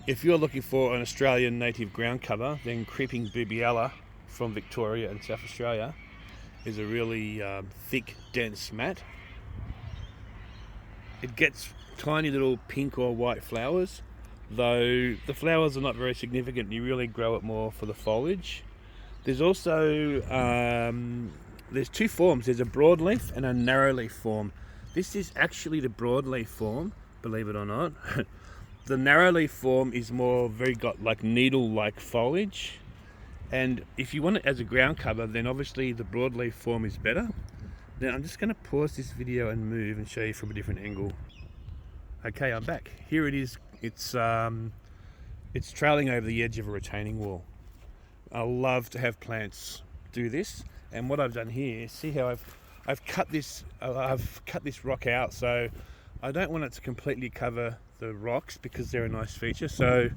If you're looking for an Australian native ground cover, then Creeping Boobialla from Victoria and South Australia is a really thick, dense mat. It gets tiny little pink or white flowers, though the flowers are not very significant. You really grow it more for the foliage. There's also there's two forms. There's a broadleaf and a narrowleaf form. This is actually the broadleaf form, believe it or not. The narrowleaf form is more got like needle-like foliage, and if you want it as a ground cover, then obviously the broadleaf form is better. Now I'm just going to pause this video and move and show you from a different angle. Okay, I'm back. Here it is. It's trailing over the edge of a retaining wall. I love to have plants do this, and what I've done here, see how I've cut this rock out, so I don't want it to completely cover the rocks because they're a nice feature. So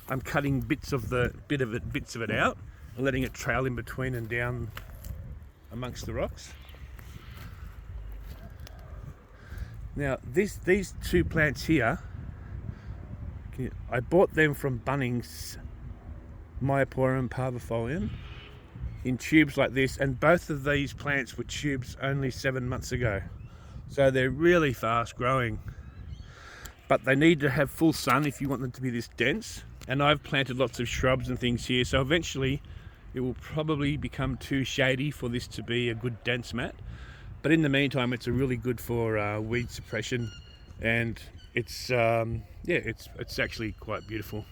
I'm cutting bits of it out and letting it trail in between and down amongst the rocks. Now these two plants here, I bought them from Bunnings, Myoporum Parvifolium, in tubes like this, and both of these plants were tubes only 7 months ago. So they're really fast growing, but they need to have full sun if you want them to be this dense. And I've planted lots of shrubs and things here, so eventually it will probably become too shady for this to be a good dense mat. But in the meantime, it's really good for weed suppression, and it's actually quite beautiful.